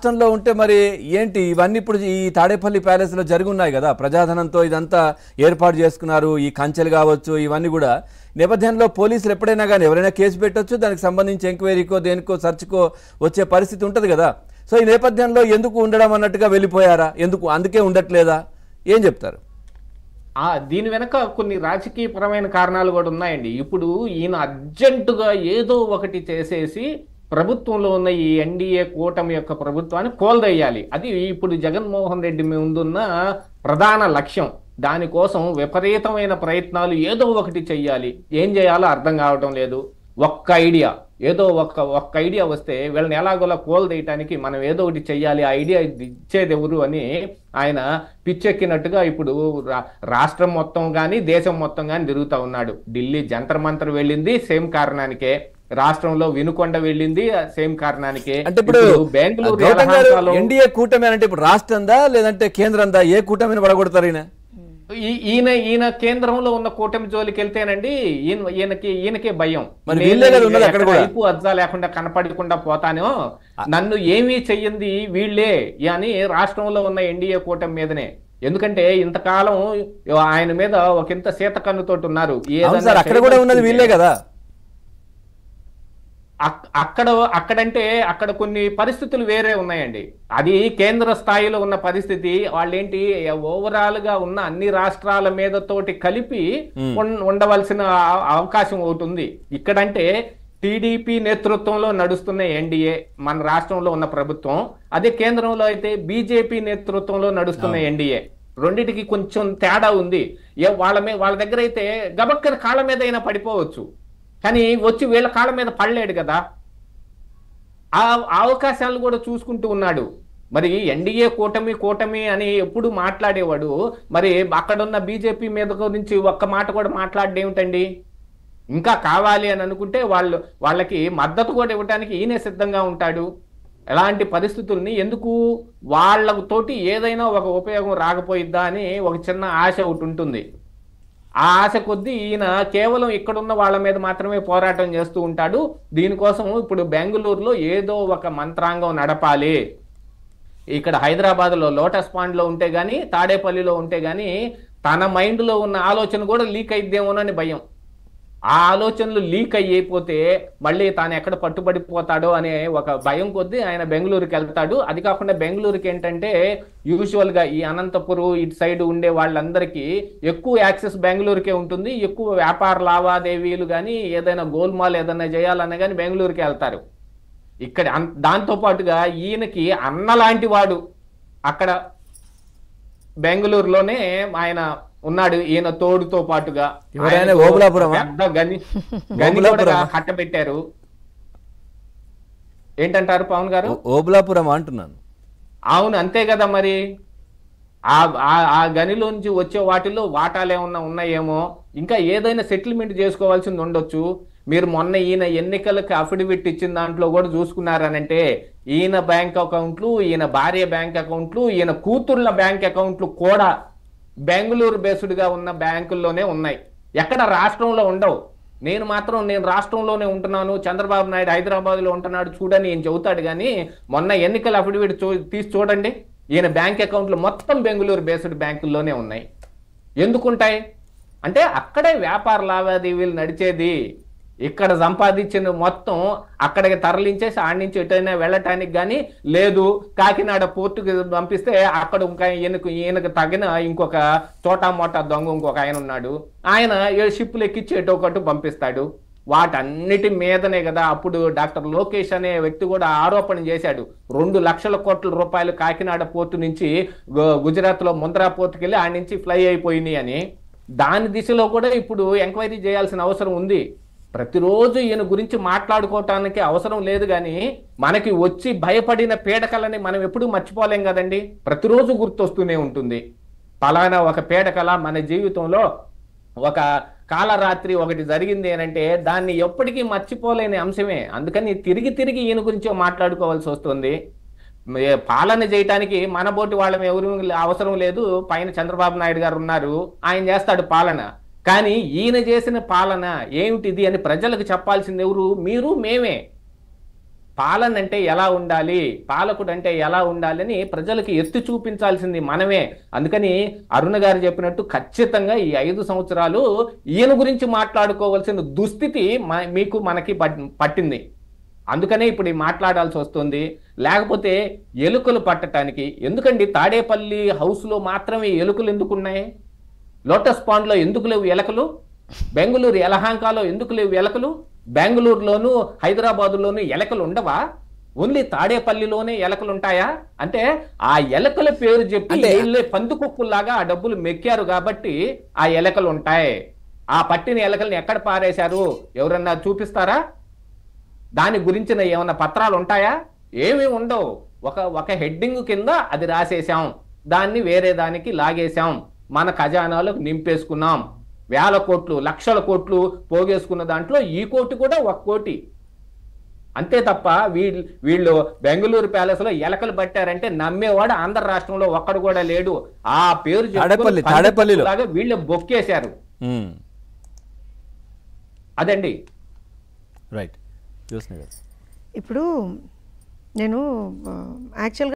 రాష్ట్రంలో ఉంటే మరి ఏంటి ఇవన్నీ ఇప్పుడు ఈ తాడేపల్లి ప్యాలెస్లో జరిగి ఉన్నాయి కదా, ప్రజాధనంతో ఇదంతా ఏర్పాటు చేసుకున్నారు, ఈ కంచెలు కావచ్చు ఇవన్నీ కూడా. నేపథ్యంలో పోలీసులు ఎప్పుడైనా కానీ ఎవరైనా కేసు పెట్టొచ్చు, దానికి సంబంధించి ఎంక్వైరీకో దేనికో సర్చ్కో వచ్చే పరిస్థితి ఉంటుంది కదా. సో ఈ నేపథ్యంలో ఎందుకు ఉండడం అన్నట్టుగా వెళ్ళిపోయారా, ఎందుకు అందుకే ఉండట్లేదా, ఏం చెప్తారు? దీని వెనక కొన్ని రాజకీయపరమైన కారణాలు కూడా ఉన్నాయండి. ఇప్పుడు ఈయన అర్జెంటుగా ఏదో ఒకటి చేసేసి ప్రభుత్వంలో ఉన్న ఈ ఎన్డీఏ కూటమి యొక్క ప్రభుత్వాన్ని కోల్దేయాలి. అది ఇప్పుడు జగన్మోహన్ రెడ్డి ముందున్న ప్రధాన లక్ష్యం. దానికోసం విపరీతమైన ప్రయత్నాలు, ఏదో ఒకటి చెయ్యాలి. ఏం చేయాలో అర్థం కావడం లేదు. ఒక్క ఐడియా, ఏదో ఒక్క ఐడియా వస్తే వీళ్ళని ఎలాగోలా కోల్దేయటానికి మనం ఏదో ఒకటి చెయ్యాలి, ఆ ఐడియా ఇచ్చేది ఎవరు అని ఆయన పిచ్చెక్కినట్టుగా ఇప్పుడు రాష్ట్రం మొత్తం కానీ దేశం మొత్తం కానీ తిరుగుతూ ఉన్నాడు. ఢిల్లీ జంతర్ మంతర్ వెళ్ళింది సేమ్ కారణానికే, రాష్ట్రంలో వినుకొండ వెళ్ళింది సేమ్ కారణానికే. అంటే ఇప్పుడు బెంగళూరు ఎన్డీఏ కూటమి అంటే ఇప్పుడు రాష్ట్రందా లేదంటే కేంద్రందా, ఏ కూటమిని పడగొడతారు ఈయన? ఈయన కేంద్రంలో ఉన్న కూటమి జోలికి వెళ్తేనండి ఈయనకే భయం. అయిపు అజ్జా లేకుండా కనపడకుండా పోతానో, నన్ను ఏమీ చెయ్యింది వీళ్ళే అని రాష్ట్రంలో ఉన్న ఎన్డీఏ కూటమి మీదనే. ఎందుకంటే ఇంతకాలం ఆయన మీద ఒకంత సీత కన్నుతోటి ఉన్నారు. అక్కడ కూడా ఉన్నది వీళ్ళే కదా. అక్కడంటే అక్కడ కొన్ని పరిస్థితులు వేరే ఉన్నాయండి. అది కేంద్ర స్థాయిలో ఉన్న పరిస్థితి. వాళ్ళేంటి ఓవరాల్ గా ఉన్న అన్ని రాష్ట్రాల మీద తోటి కలిపి ఉండవలసిన అవకాశం ఒకటి ఉంది. ఇక్కడంటే టీడీపీ నేతృత్వంలో నడుస్తున్న ఎన్డీఏ మన రాష్ట్రంలో ఉన్న ప్రభుత్వం, అదే కేంద్రంలో అయితే బీజేపీ నేతృత్వంలో నడుస్తున్న ఎన్డీఏ. రెండిటికి కొంచెం తేడా ఉంది. వాళ్ళ దగ్గర అయితే గబక్కన కాళ్ళ మీద అయినా పడిపోవచ్చు, కానీ వచ్చి వీళ్ళ కాళ్ళ మీద పడలేడు కదా. ఆ అవకాశాలు కూడా చూసుకుంటూ ఉన్నాడు. మరి ఎన్డీఏ కూటమి అని ఎప్పుడు మాట్లాడేవాడు, మరి అక్కడున్న బీజేపీ మీద గురించి ఒక్క మాట కూడా మాట్లాడేమిటండి? ఇంకా కావాలి అని అనుకుంటే వాళ్ళకి మద్దతు కూడా ఇవ్వడానికి ఈయనే సిద్ధంగా ఉంటాడు. ఎలాంటి పరిస్థితుల్ని ఎందుకు, వాళ్ళతోటి ఏదైనా ఒక ఉపయోగం రాకపోయిద్దా అని ఒక చిన్న ఆశ ఒకటి ఉంటుంది. ఆ ఆశ కొద్దీ ఈయన కేవలం ఇక్కడున్న వాళ్ళ మీద మాత్రమే పోరాటం చేస్తూ ఉంటాడు. దీనికోసం ఇప్పుడు బెంగళూరులో ఏదో ఒక మంత్రాంగం నడపాలి. ఇక్కడ హైదరాబాద్లో లోటస్ పాండ్లో ఉంటే గానీ, తాడేపల్లిలో ఉంటే గానీ తన మైండ్లో ఉన్న ఆలోచన కూడా లీక్ అయిద్దేమోనని భయం. ఆ ఆలోచనలు లీక్ అయిపోతే మళ్ళీ తాను ఎక్కడ పట్టుబడిపోతాడో అనే ఒక భయం కొద్దీ ఆయన బెంగళూరుకి వెళ్తాడు. అది కాకుండా బెంగళూరుకి ఏంటంటే యూజువల్గా ఈ అనంతపురం ఇటు సైడ్ ఉండే వాళ్ళందరికీ ఎక్కువ యాక్సెస్ బెంగళూరుకే ఉంటుంది. ఎక్కువ వ్యాపార లావాదేవీలు కానీ ఏదైనా గోల్మాల్ ఏదైనా చేయాలన్నా కానీ బెంగళూరుకే వెళ్తారు. ఇక్కడ దాంతోపాటుగా ఈయనకి అన్నలాంటి వాడు అక్కడ బెంగళూరులోనే ఆయన ఉన్నాడు. ఈయన తోడుతో పాటుగా పెద్ద గని కూడా కట్టబెట్టారు. ఏంటంటారు పవన్ గారు? ఓబులాపురం అంటున్నాను. అవును, అంతే కదా. మరి ఆ గనిలోంచి వచ్చే వాటిల్లో వాటాలు ఏమన్నా ఉన్నాయేమో, ఇంకా ఏదైనా సెటిల్మెంట్ చేసుకోవాల్సింది ఉండొచ్చు. మీరు మొన్న ఈయన ఎన్నికలకు అఫిడవిట్ ఇచ్చిన దాంట్లో కూడా చూసుకున్నారనంటే ఈయన బ్యాంక్ అకౌంట్లు, ఈయన భార్య బ్యాంక్ అకౌంట్లు, ఈయన కూతుర్ల బ్యాంక్ అకౌంట్లు కూడా బెంగళూరు బేస్డ్గా ఉన్న బ్యాంకుల్లోనే ఉన్నాయి. ఎక్కడ రాష్ట్రంలో ఉండవు. నేను రాష్ట్రంలోనే ఉంటున్నాను, చంద్రబాబు నాయుడు హైదరాబాద్లో ఉంటున్నాడు చూడని ఈయన చెబుతాడు. కానీ మొన్న ఎన్నికల అఫిడవిట్ తీసి చూడండి, ఈయన బ్యాంక్ అకౌంట్లు మొత్తం బెంగళూరు బేస్డ్ బ్యాంకుల్లోనే ఉన్నాయి. ఎందుకుంటాయి అంటే అక్కడే వ్యాపార లావాదేవీలు నడిచేది. ఇక్కడ సంపాదించిన మొత్తం అక్కడికి తరలించేసి ఆడి నుంచి ఎటైనా వెళ్ళటానికి కానీ లేదు, కాకినాడ పోర్టుకి పంపిస్తే అక్కడ ఇంకా ఈయనకు తగిన ఇంకొక చోటా మోటా దొంగ ఇంకొక ఆయన ఉన్నాడు, ఆయన షిప్పులు ఎక్కించి ఎటో ఒకటి పంపిస్తాడు. వాటన్నిటి మీదనే కదా అప్పుడు డాక్టర్ లోకేష్ అనే వ్యక్తి కూడా ఆరోపణ చేశాడు. 2 లక్షల కోట్ల రూపాయలు కాకినాడ పోర్టు నుంచి గుజరాత్లో ముంద్రా పోర్టుకి వెళ్ళి ఆడి నుంచి ఫ్లై అయిపోయినాయి అని. దాని దిశలో కూడా ఇప్పుడు ఎంక్వైరీ చేయాల్సిన అవసరం ఉంది. ప్రతిరోజు ఈయన గురించి మాట్లాడుకోవటానికి అవసరం లేదు, కానీ మనకి వచ్చి భయపడిన పీడకలని మనం ఎప్పుడూ మర్చిపోలేం కదండి. ప్రతిరోజు గుర్తొస్తూనే ఉంటుంది. పలానా ఒక పీడకల మన జీవితంలో ఒక కాలరాత్రి ఒకటి జరిగింది అనంటే దాన్ని ఎప్పటికీ మర్చిపోలేని అంశమే. అందుకని తిరిగి ఈయన గురించి మాట్లాడుకోవాల్సి వస్తుంది. పాలన చేయటానికి మన బోటి వాళ్ళం ఎవరు అవసరం లేదు. పైన చంద్రబాబు నాయుడు గారు ఉన్నారు, ఆయన చేస్తాడు పాలన. కానీ ఈయన చేసిన పాలన ఏమిటిది అని ప్రజలకు చెప్పాల్సింది ఎవరు? మీరు, మేమే. పాలన అంటే ఎలా ఉండాలి, పాలకుడు అంటే ఎలా ఉండాలని ప్రజలకు ఎత్తి చూపించాల్సింది మనమే. అందుకని అరుణ గారు చెప్పినట్టు ఖచ్చితంగా ఈ 5 సంవత్సరాలు ఈయన గురించి మాట్లాడుకోవాల్సిన దుస్థితి మీకు మనకి పట్టింది. అందుకనే ఇప్పుడు మాట్లాడాల్సి వస్తుంది. లేకపోతే ఎలుకలు పట్టడానికి ఎందుకండి తాడేపల్లి హౌస్లో మాత్రమే ఎలుకలు ఎందుకు ఉన్నాయి? లోటస్ పాండ్లో ఎందుకు లేవు ఎలకలు? బెంగళూరు యలహంకలో ఎందుకు లేవు ఎలకలు? బెంగళూరులోను హైదరాబాదులోను ఎలకలు ఉండవా? ఓన్లీ తాడేపల్లిలోనే ఎలకలు ఉంటాయా? అంటే ఆ ఎలకల పేరు చెప్పి వీళ్ళే పందుకుక్కుల్లాగా ఆ డబ్బులు మెక్కారు కాబట్టి ఆ ఎలకలు ఉంటాయి. ఆ పట్టిన ఎలకల్ని ఎక్కడ పారేశారు ఎవరన్నా చూపిస్తారా? దాని గురించిన ఏమన్నా పత్రాలు ఉంటాయా? ఏమీ ఉండవు. ఒక హెడ్డింగ్ కింద అది రాసేసాం, దాన్ని వేరే దానికి లాగేశాం, మన ఖజానాలకు నింపేసుకున్నాం. వేల కోట్లు లక్షల కోట్లు పోగేసుకున్న దాంట్లో ఈ కోటి కూడా 1 కోటి. అంతే తప్ప వీళ్ళు బెంగళూరు ప్యాలెస్ లో ఎలకలు పట్టారంటే నమ్మేవాడు ఆంధ్ర రాష్ట్రంలో ఒక్కడు కూడా లేడు. ఆ పేరు తాడేపల్లిలో వీళ్ళు బొక్కేశారు. అదండి. రైట్. ఇప్పుడు నేను యాక్చువల్గా